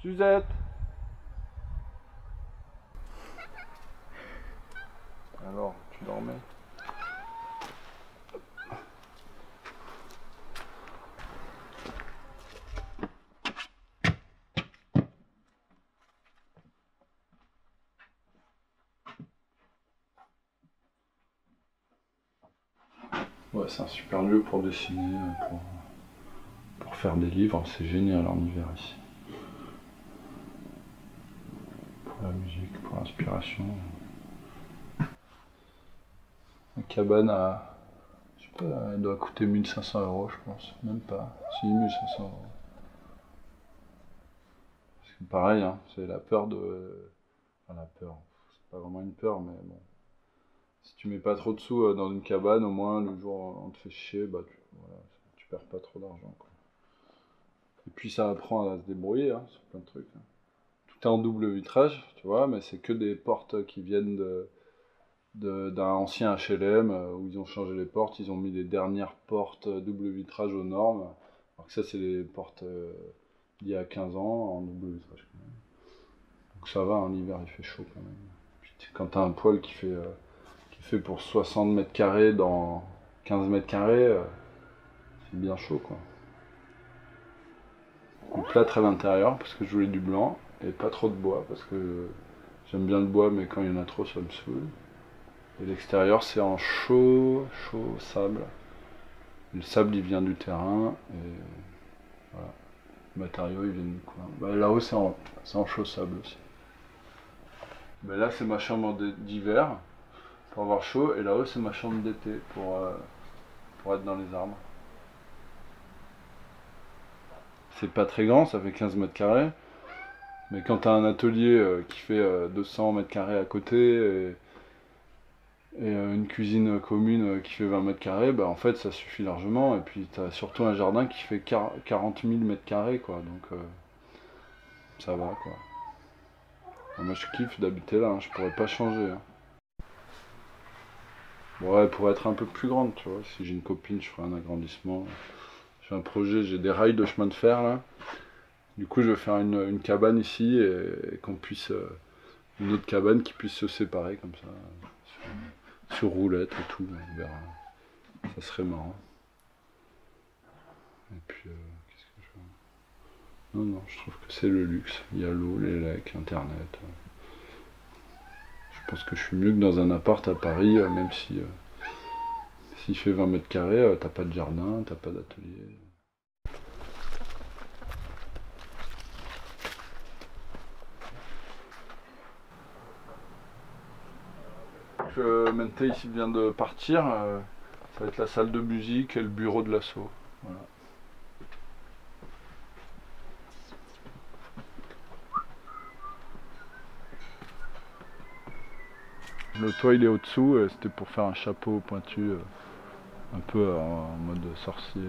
Suzette! Alors, tu dormais? Ouais, c'est un super lieu pour dessiner, pour faire des livres, c'est génial en hiver ici. Pour la musique, pour l'inspiration. La cabane je sais pas, elle doit coûter 1500 €, je pense, même pas, si 1500 €. C'est pareil, hein, c'est la peur enfin la peur, c'est pas vraiment une peur, mais bon. Si tu mets pas trop de sous dans une cabane, au moins le jour où on te fait chier, bah voilà, tu perds pas trop d'argent, quoi. Et puis ça apprend à se débrouiller, hein, sur plein de trucs, hein. Tout est en double vitrage, tu vois, mais c'est que des portes qui viennent d'un ancien HLM où ils ont changé les portes, ils ont mis les dernières portes double vitrage aux normes, alors que ça c'est les portes d'il y a 15 ans en double vitrage quand même. Donc ça va, en hiver il fait chaud quand même. Puis quand t'as un poêle qui fait pour 60 mètres carrés dans 15 mètres carrés, c'est bien chaud, quoi. Du plâtre à l'intérieur parce que je voulais du blanc et pas trop de bois parce que j'aime bien le bois mais quand il y en a trop ça me saoule. Et l'extérieur c'est en chaud sable. Et le sable il vient du terrain et voilà. Le matériau il vient du coin. Bah, là-haut c'est en chaud sable aussi. Mais là c'est ma chambre d'hiver pour avoir chaud et là-haut c'est ma chambre d'été pour être dans les arbres. C'est pas très grand, ça fait 15 mètres carrés. Mais quand tu as un atelier qui fait 200 mètres carrés à côté et une cuisine commune qui fait 20 mètres carrés, bah en fait ça suffit largement. Et puis tu as surtout un jardin qui fait 40 000 mètres carrés, quoi. Donc ça va, quoi. Et moi je kiffe d'habiter là, hein, je pourrais pas changer, hein. Bon, ouais, elle pourrait être un peu plus grande, tu vois. Si j'ai une copine, je ferai un agrandissement. J'ai un projet, j'ai des rails de chemin de fer là. Du coup, je vais faire une cabane ici et qu'on puisse. Une autre cabane qui puisse se séparer comme ça. Sur roulette et tout, on verra. Ça serait marrant. Et puis, qu'est-ce que je veux. Non, je trouve que c'est le luxe. Il y a l'eau, les lacs, internet. Je pense que je suis mieux que dans un appart à Paris, même si. S'il fait 20 mètres carrés, t'as pas de jardin, t'as pas d'atelier. Mente ici vient de partir, ça va être la salle de musique et le bureau de l'assaut. Voilà. Le toit il est au-dessous, c'était pour faire un chapeau pointu, un peu en mode sorcier.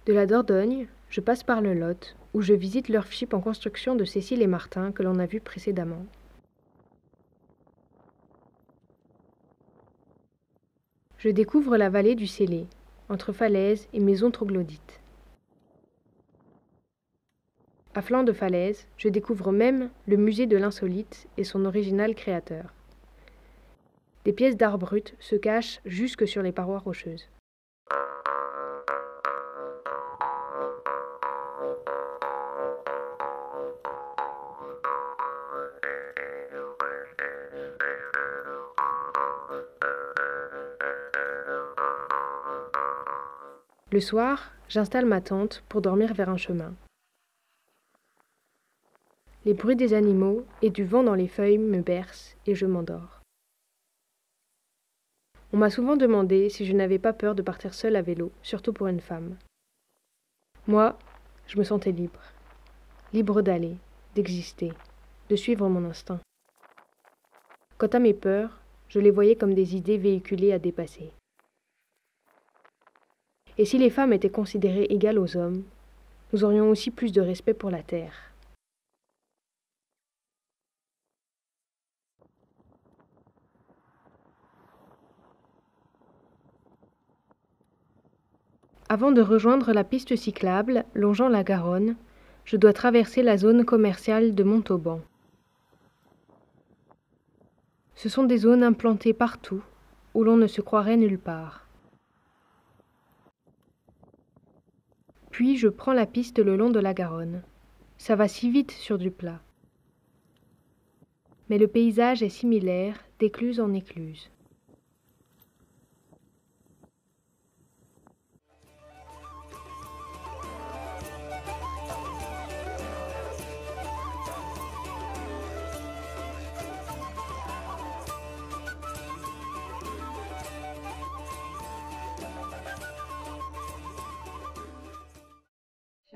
De la Dordogne, je passe par le Lot, où je visite l'Earthship en construction de Cécile et Martin que l'on a vu précédemment. Je découvre la vallée du Célé, entre falaises et maisons troglodytes. À flanc de falaise, je découvre même le musée de l'insolite et son original créateur. Des pièces d'art brut se cachent jusque sur les parois rocheuses. Le soir, j'installe ma tente pour dormir vers un chemin. Les bruits des animaux et du vent dans les feuilles me bercent et je m'endors. On m'a souvent demandé si je n'avais pas peur de partir seule à vélo, surtout pour une femme. Moi, je me sentais libre. Libre d'aller, d'exister, de suivre mon instinct. Quant à mes peurs, je les voyais comme des idées véhiculées à dépasser. Et si les femmes étaient considérées égales aux hommes, nous aurions aussi plus de respect pour la terre. Avant de rejoindre la piste cyclable longeant la Garonne, je dois traverser la zone commerciale de Montauban. Ce sont des zones implantées partout, où l'on ne se croirait nulle part. Puis je prends la piste le long de la Garonne. Ça va si vite sur du plat. Mais le paysage est similaire, d'écluse en écluse.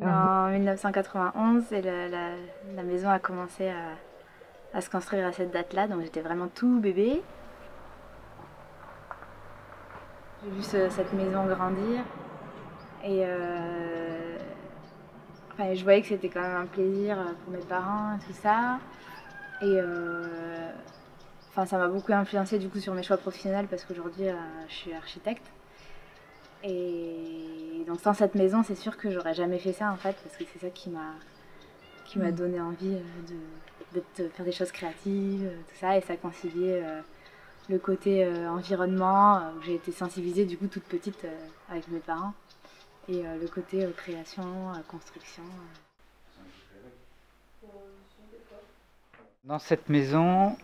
En 1991, et la maison a commencé à se construire à cette date-là, donc j'étais vraiment tout bébé. J'ai vu cette maison grandir et enfin, je voyais que c'était quand même un plaisir pour mes parents et tout ça. Et enfin, ça m'a beaucoup influencé du coup sur mes choix professionnels parce qu'aujourd'hui je suis architecte. Et donc sans cette maison, c'est sûr que j'aurais jamais fait ça en fait, parce que c'est ça qui m'a donné envie de faire des choses créatives, tout ça, et ça conciliait le côté environnement, où j'ai été sensibilisée du coup toute petite avec mes parents, et le côté création, construction. Dans cette maison,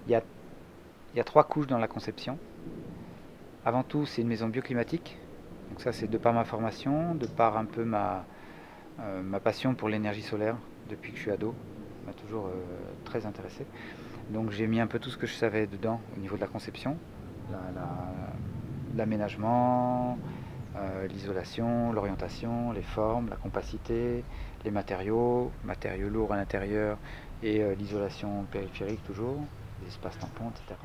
il y a 3 couches dans la conception. Avant tout, c'est une maison bioclimatique. Donc ça, c'est de par ma formation, de par un peu ma passion pour l'énergie solaire depuis que je suis ado. Ça m'a toujours très intéressé. Donc j'ai mis un peu tout ce que je savais dedans au niveau de la conception. L'aménagement, l'isolation, l'orientation, les formes, la compacité, les matériaux lourds à l'intérieur et l'isolation périphérique toujours, les espaces tampons, etc.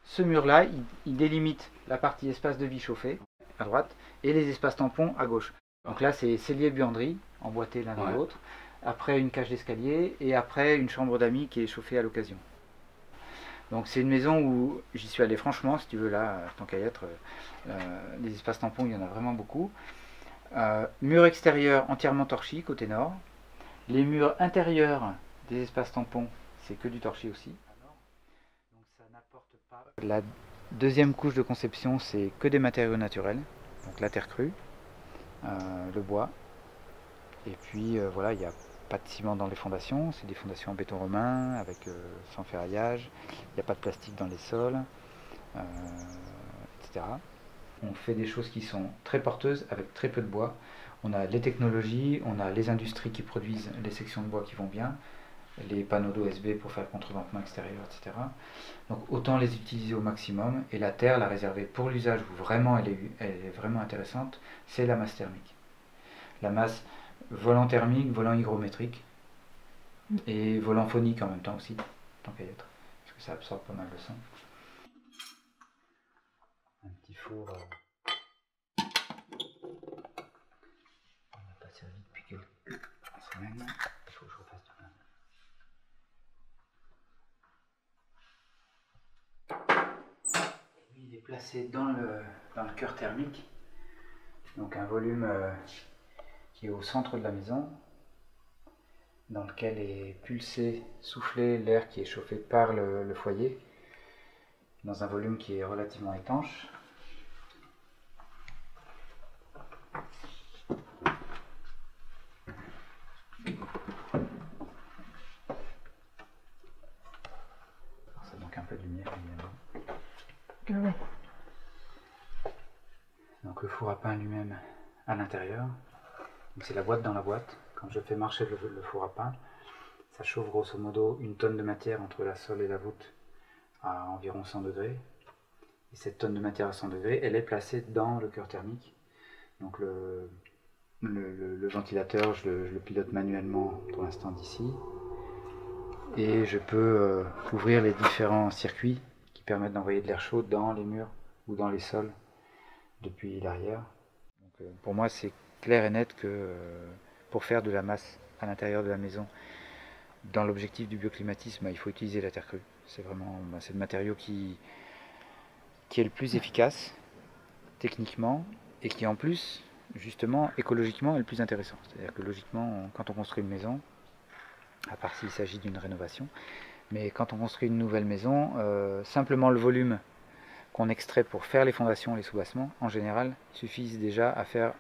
Ce mur-là, il délimite la partie espace de vie chauffé à droite et les espaces tampons à gauche. Donc là, c'est cellier buanderie, emboîté l'un dans l'autre. Après, une cage d'escalier et après, une chambre d'amis qui est chauffée à l'occasion. Donc c'est une maison où j'y suis allé franchement, si tu veux, là, tant qu'à y être. Les espaces tampons, il y en a vraiment beaucoup. Mur extérieur entièrement torchis, côté nord. Les murs intérieurs des espaces tampons, c'est que du torchis aussi. La deuxième couche de conception, c'est que des matériaux naturels, donc la terre crue, le bois, et puis voilà, il n'y a pas de ciment dans les fondations, c'est des fondations en béton romain, avec sans ferraillage, il n'y a pas de plastique dans les sols, etc. On fait des choses qui sont très porteuses avec très peu de bois. On a les technologies, on a les industries qui produisent les sections de bois qui vont bien, les panneaux d'OSB pour faire le contreventement extérieur, etc. Donc autant les utiliser au maximum, et la terre, la réserver pour l'usage où vraiment elle est vraiment intéressante, c'est la masse thermique. La masse volant thermique, volant hygrométrique, et volant phonique en même temps aussi, tant qu'à y être, parce que ça absorbe pas mal de son. Un petit four... on n'a pas servi depuis quelques semaines, il faut que je refasse du pain. Il est placé dans le cœur thermique, donc un volume qui est au centre de la maison, dans lequel est pulsé, soufflé l'air qui est chauffé par le foyer, dans un volume qui est relativement étanche. Ça manque un peu de lumière évidemment. four à pain lui-même à l'intérieur. C'est la boîte dans la boîte. Quand je fais marcher le four à pain, ça chauffe grosso modo 1 tonne de matière entre la sole et la voûte à environ 100 degrés. Et cette tonne de matière à 100 degrés, elle est placée dans le cœur thermique. Donc le ventilateur, je le pilote manuellement pour l'instant d'ici. Et je peux ouvrir les différents circuits qui permettent d'envoyer de l'air chaud dans les murs ou dans les sols depuis l'arrière. Pour moi, c'est clair et net que pour faire de la masse à l'intérieur de la maison, dans l'objectif du bioclimatisme, il faut utiliser la terre crue. C'est vraiment c'est le matériau qui est le plus efficace techniquement et qui en plus, justement, écologiquement est le plus intéressant. C'est-à-dire que logiquement, quand on construit une maison, à part s'il s'agit d'une rénovation, mais quand on construit une nouvelle maison, simplement le volume qu'on extrait pour faire les fondations, les soubassements, en général, suffisent déjà à faire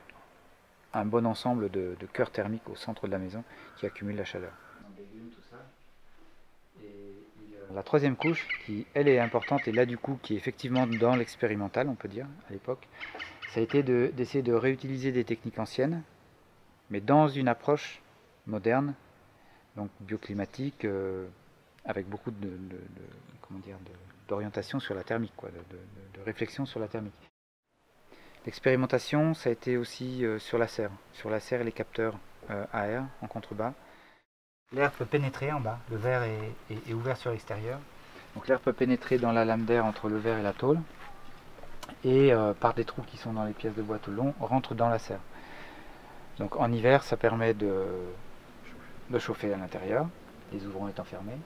un bon ensemble de cœurs thermiques au centre de la maison qui accumulent la chaleur. La troisième couche, qui elle est importante, et là du coup qui est effectivement dans l'expérimental, on peut dire, à l'époque, ça a été d'essayer de réutiliser des techniques anciennes, mais dans une approche moderne, donc bioclimatique, avec beaucoup d'orientation sur la thermique, de réflexion sur la thermique. L'expérimentation, ça a été aussi sur la serre et les capteurs à air en contrebas. L'air peut pénétrer en bas, le verre est ouvert sur l'extérieur. Donc l'air peut pénétrer dans la lame d'air entre le verre et la tôle, et par des trous qui sont dans les pièces de bois tout le long, rentre dans la serre. Donc en hiver, ça permet de chauffer à l'intérieur, les ouvrants étant fermés,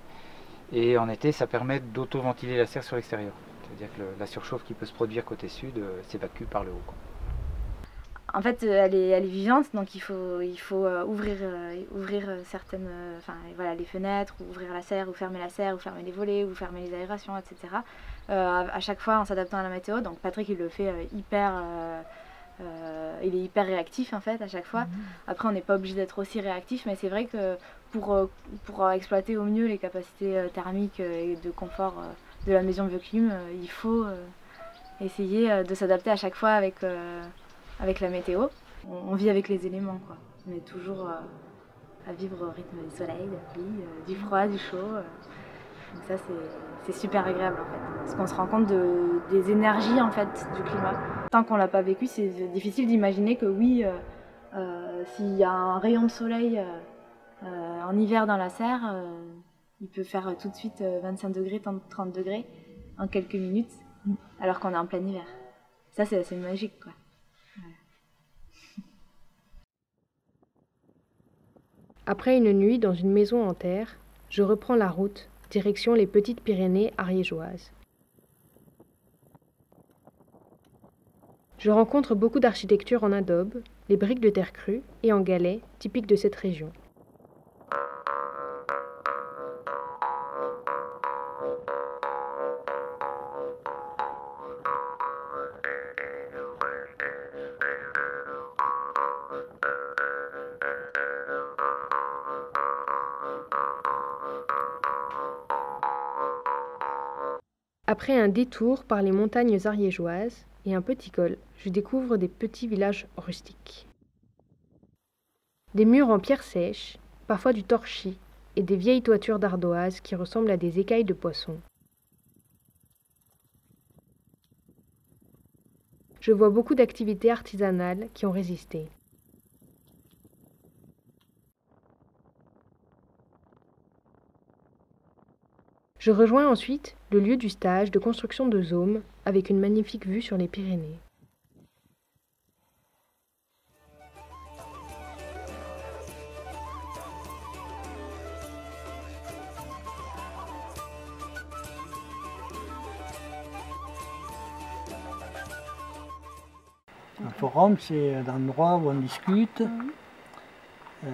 et en été, ça permet d'auto-ventiler la serre sur l'extérieur. C'est-à-dire que la surchauffe qui peut se produire côté sud s'évacue par le haut. En fait, elle est vivante, donc il faut ouvrir certaines, voilà, les fenêtres, ou ouvrir la serre, ou fermer les volets, ou fermer les aérations, etc. À chaque fois en s'adaptant à la météo. Donc Patrick, il le fait il est hyper réactif en fait à chaque fois. Après, on n'est pas obligé d'être aussi réactif, mais c'est vrai que pour exploiter au mieux les capacités thermiques et de confort de la maison Bioclim, il faut essayer de s'adapter à chaque fois avec la météo. On vit avec les éléments, quoi. On est toujours à vivre au rythme du soleil, de la pluie, du froid, du chaud. Donc ça, c'est super agréable en fait. Parce qu'on se rend compte des énergies en fait du climat. Tant qu'on l'a pas vécu, c'est difficile d'imaginer que oui, s'il y a un rayon de soleil en hiver dans la serre, il peut faire tout de suite 25 degrés, 30 degrés en quelques minutes, alors qu'on est en plein hiver. Ça, c'est assez magique, quoi. Après une nuit dans une maison en terre, je reprends la route, direction les Petites Pyrénées ariégeoises. Je rencontre beaucoup d'architecture en adobe, les briques de terre crue et en galets, typiques de cette région. Après un détour par les montagnes ariégeoises et un petit col, je découvre des petits villages rustiques. Des murs en pierre sèche, parfois du torchis, et des vieilles toitures d'ardoise qui ressemblent à des écailles de poisson. Je vois beaucoup d'activités artisanales qui ont résisté. Je rejoins ensuite le lieu du stage de construction de Zôme avec une magnifique vue sur les Pyrénées. Un forum, c'est un endroit où on discute, où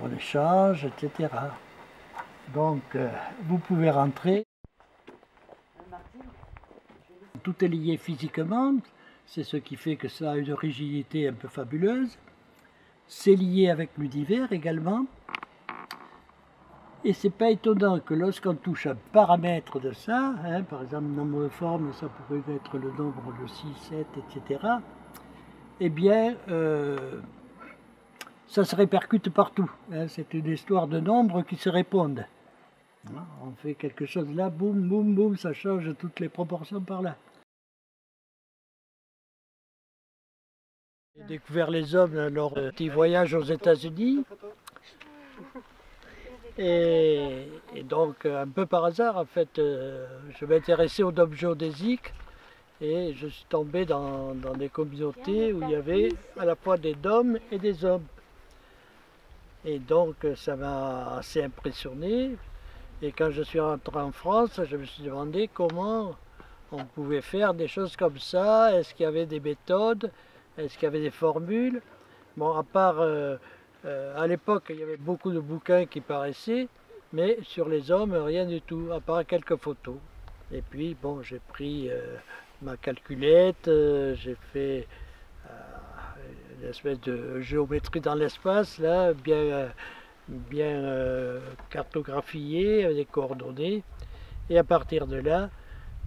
on échange, etc. Donc, vous pouvez rentrer. Tout est lié physiquement, c'est ce qui fait que ça a une rigidité un peu fabuleuse. C'est lié avec l'univers également. Et c'est pas étonnant que lorsqu'on touche un paramètre de ça, par exemple, nombre de formes, ça pourrait être le nombre de 6, 7, etc., eh bien, ça se répercute partout. Hein. C'est une histoire de nombres qui se répondent. On fait quelque chose là, boum, boum, boum, ça change toutes les proportions par là. J'ai découvert les hommes lors d'un petit voyage aux États-Unis. Et donc, un peu par hasard, en fait, je m'intéressais aux dômes géodésiques et je suis tombé dans des communautés où il y avait à la fois des dômes et des hommes. Et donc, ça m'a assez impressionné. Et quand je suis rentré en France, je me suis demandé comment on pouvait faire des choses comme ça. Est-ce qu'il y avait des méthodes? Est-ce qu'il y avait des formules? Bon, à part, à l'époque, il y avait beaucoup de bouquins qui paraissaient, mais sur les hommes, rien du tout, à part quelques photos. Et puis, bon, j'ai pris ma calculette, j'ai fait une espèce de géométrie dans l'espace, là, bien cartographiée, avec des coordonnées. Et à partir de là,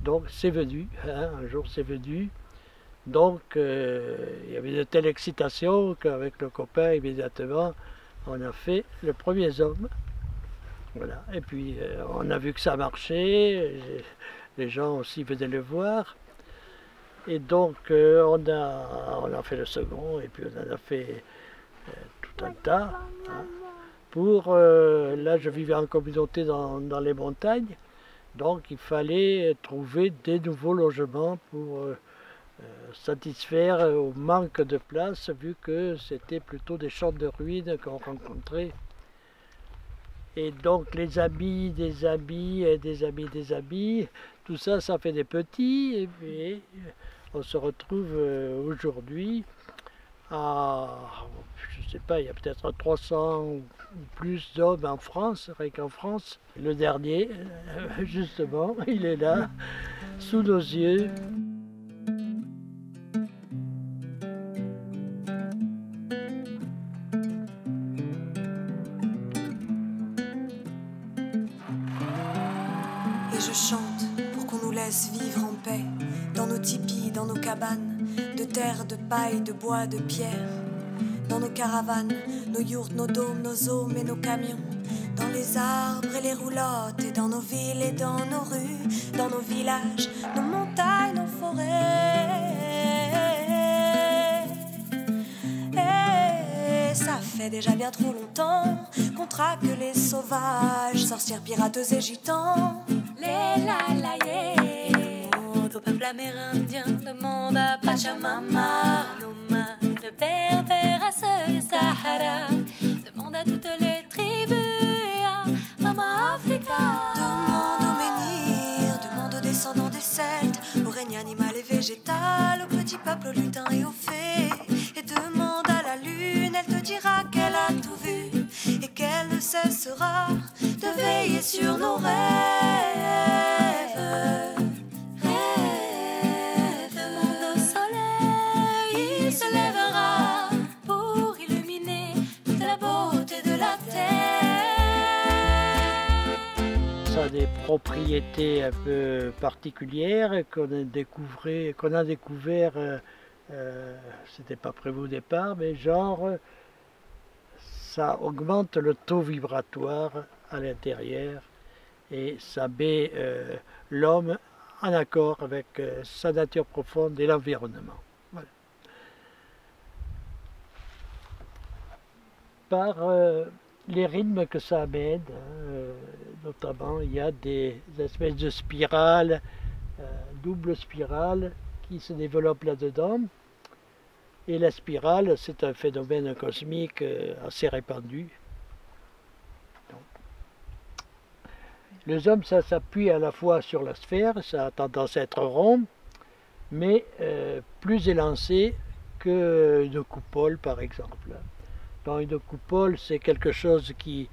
donc, c'est venu, hein, un jour c'est venu. Donc, il y avait de telles excitations qu'avec le copain, immédiatement, on a fait le premier homme. Voilà. Et puis, on a vu que ça marchait, les gens aussi venaient le voir. Et donc, on a fait le second, et puis on en a fait tout un tas. Hein. Là, je vivais en communauté dans les montagnes, donc il fallait trouver des nouveaux logements pour satisfaire au manque de place, vu que c'était plutôt des champs de ruines qu'on rencontrait. Et donc les habits, des habits, et des habits, des habits, tout ça, ça fait des petits, et puis on se retrouve aujourd'hui à, je ne sais pas, il y a peut-être 300 ou plus d'hommes en France, rien qu'en France. Le dernier, justement, il est là, sous nos yeux. Je chante pour qu'on nous laisse vivre en paix, dans nos tipis, dans nos cabanes, de terre, de paille, de bois, de pierre, dans nos caravanes, nos yourtes, nos dômes, nos hommes et nos camions, dans les arbres et les roulottes, et dans nos villes et dans nos rues, dans nos villages, nos montagnes, nos forêts. Et ça fait déjà bien trop longtemps qu'on traque les sauvages, sorcières, pirateuses et gitans. Les lalayés, au peuple amérindien, demande à Pachamama, nomade, berbère à ce Sahara, demande à toutes les tribus, et à Mama Africa. Demande aux menhirs, demande aux descendants des Celtes, au règne animal et végétal, au petit peuple, aux lutins et aux fées, et demande à la lune, elle te dira qu'elle a tout vu, et qu'elle ne cessera de veiller sur nos rêves. Le soleil, il se lèvera pour illuminer toute la beauté de la terre. Ça a des propriétés un peu particulières qu'on a découvert, c'était pas prévu au départ, mais genre ça augmente le taux vibratoire à l'intérieur et ça met l'homme en accord avec sa nature profonde et l'environnement. Voilà. Par les rythmes que ça amène, notamment il y a des espèces de spirales, double spirales qui se développent là-dedans. Et la spirale, c'est un phénomène cosmique assez répandu. Donc, les hommes, ça s'appuie à la fois sur la sphère, ça a tendance à être rond, mais plus élancé qu'une coupole, par exemple. Dans une coupole, c'est quelque chose qui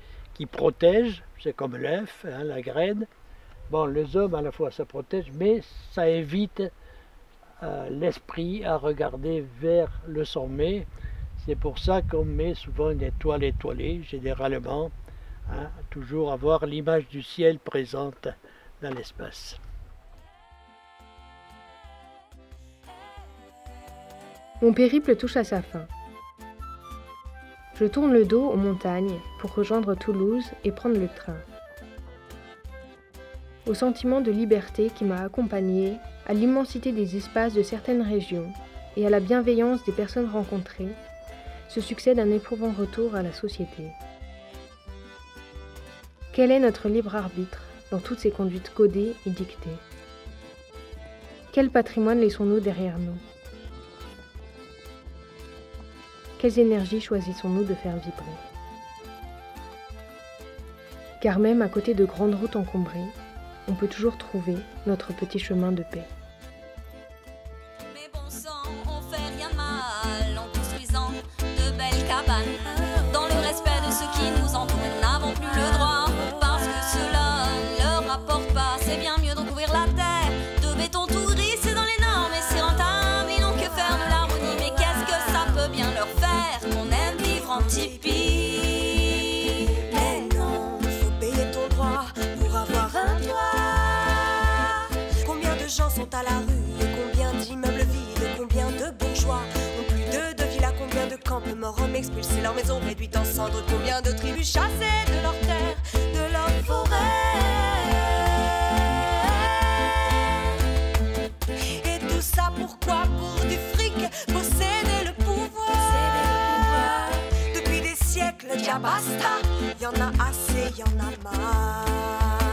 protège, c'est comme l'œuf, hein, la graine. Bon, les hommes, à la fois, ça protège, mais ça invite l'esprit à regarder vers le sommet. C'est pour ça qu'on met souvent une étoile étoilée, généralement, hein, toujours avoir l'image du ciel présente dans l'espace. Mon périple touche à sa fin. Je tourne le dos aux montagnes pour rejoindre Toulouse et prendre le train. Au sentiment de liberté qui m'a accompagné, à l'immensité des espaces de certaines régions et à la bienveillance des personnes rencontrées, se succède un éprouvant retour à la société. Quel est notre libre arbitre dans toutes ces conduites codées et dictées? Quel patrimoine laissons-nous derrière nous? Quelles énergies choisissons-nous de faire vibrer? Car même à côté de grandes routes encombrées, on peut toujours trouver notre petit chemin de paix. Mais bon sang, on fait rien de mal en construisant de belles cabanes. Dans le respect de ceux qui nous entourent, nous n'avons plus le droit, parce que cela leur rapporte pas. C'est bien mieux de recouvrir la terre de béton tout gris, c'est dans les normes et c'est rentable. Ils n'ont que faire de l'harmonie, mais qu'est-ce que ça peut bien leur faire? On aime vivre en tipi. Mais non, faut payer ton droit pour avoir un toit. Combien de gens sont à la rue et combien d'immeubles vides, combien de bourgeois ont plus de villas, combien de campements roms expulsés, leurs maisons réduites en cendres, combien de tribus chassées de leurs terres, de leurs forêts. Et tout ça pourquoi? Pour du fric, posséder le pouvoir. Depuis des siècles, déjà basta, y en a assez, y en a marre.